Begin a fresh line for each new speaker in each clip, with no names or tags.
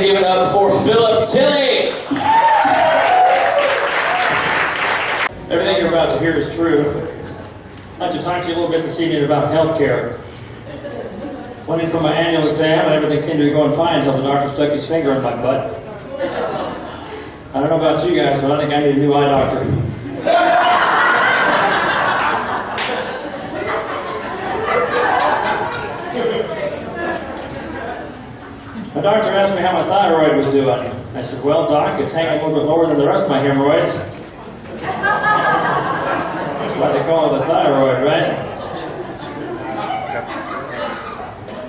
give it up for Phillip Tilley.
Everything you're about to hear is true. I'd like to talk to you a little bit this evening about health care. Went in for my annual exam and everything seemed to be going fine until the doctor stuck his finger in my butt. I don't know about you guys, but I think I need a new eye doctor. My doctor asked me how my thyroid was doing. I said, well, Doc, it's hanging a little bit lower than the rest of my hemorrhoids. That's why they call it a thyroid, right?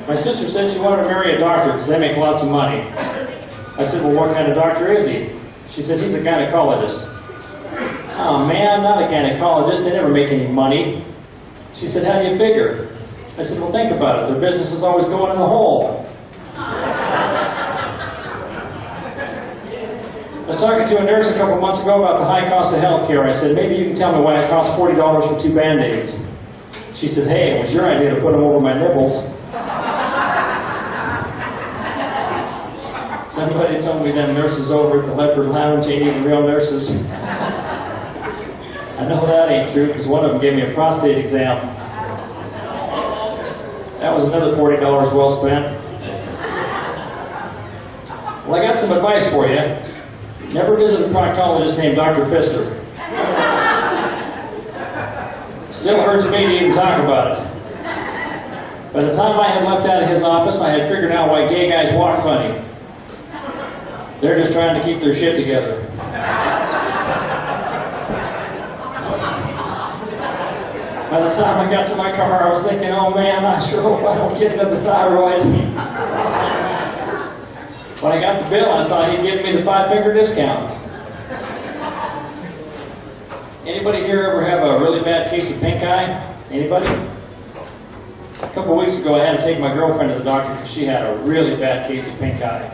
My sister said she wanted to marry a doctor because they make lots of money. I said, well, what kind of doctor is he? She said, he's a gynecologist. Oh, man, not a gynecologist. They never make any money. She said, how do you figure? I said, well, think about it. Their business is always going in the hole. I was talking to a nurse a couple months ago about the high cost of health care. I said, maybe you can tell me why it costs $40 for 2 Band-Aids. She said, hey, it was your idea to put them over my nipples. Somebody told me them nurses over at the Leopard Lounge ain't even real nurses. I know that ain't true because one of them gave me a prostate exam. That was another $40 well spent. Well, I got some advice for you. Never visit a proctologist named Dr. Pfister. Still hurts me to even talk about it. By the time I had left out of his office, I had figured out why gay guys walk funny. They're just trying to keep their shit together. By the time I got to my car, I was thinking, oh man, I sure hope I don't get another thyroid. When I got the bill, I saw he'd given me the 5-finger discount. Anybody here ever have a really bad case of pink eye? Anybody? A couple weeks ago, I had to take my girlfriend to the doctor because she had a really bad case of pink eye.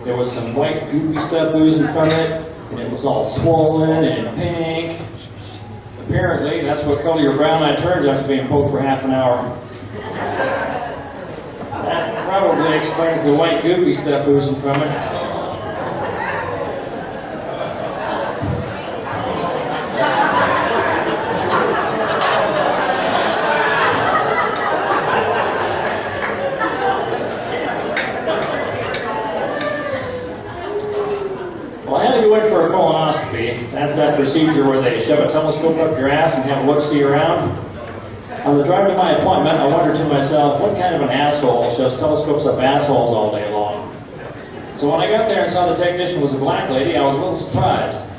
There was some white goopy stuff oozing from it, and it was all swollen and pink. Apparently, that's what color your brown eye turns after being poked for half an hour. That probably explains the white goopy stuff oozing from it. Well, I had to go in for a colonoscopy. That's that procedure where they shove a telescope up your ass and have a look-see around. On the drive to my appointment, I wondered to myself, what kind of an asshole shoves telescopes up assholes all day long? So when I got there and saw the technician was a black lady, I was a little surprised.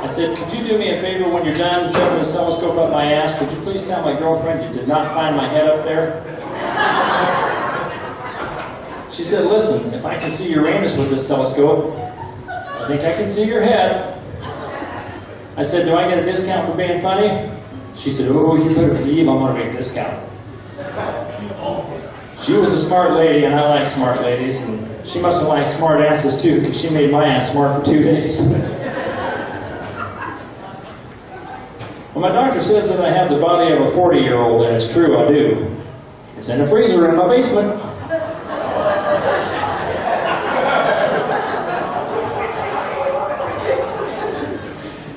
I said, could you do me a favor when you're done shoving this telescope up my ass? Could you please tell my girlfriend you did not find my head up there? She said, listen, if I can see Uranus with this telescope, I think I can see your head. I said, do I get a discount for being funny? She said, oh, you better believe I'm going to make a discount. She was a smart lady, and I like smart ladies, and she must have liked smart asses too, because she made my ass smart for 2 days. Well, my doctor says that I have the body of a 40-year-old, and it's true, I do. It's in a freezer in my basement.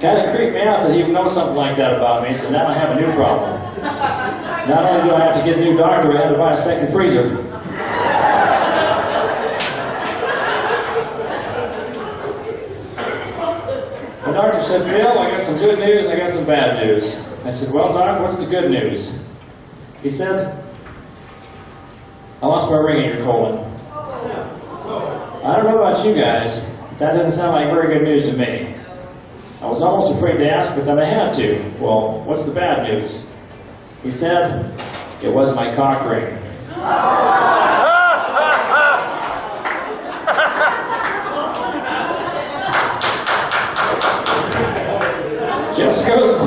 Kind of creeped me out that he would know something like that about me, so now I have a new problem. Not only do I have to get a new doctor, I have to buy a second freezer. My doctor said, Phil, I got some good news and I got some bad news. I said, well, Doc, what's the good news? He said, I lost my ring in your colon. I don't know about you guys, but that doesn't sound like very good news to me. I was almost afraid to ask, but then I had to. Well, what's the bad news? He said, it was my cock ring. Just goes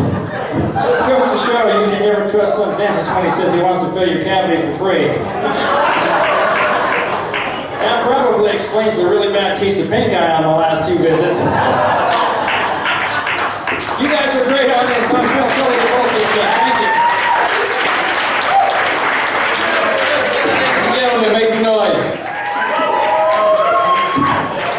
to show you can never trust some dentist when he says he wants to fill your cavity for free. That probably explains the really bad case of pink eye on the last 2 visits. You guys are a great audience. I'm Phil Tilley. Thank you.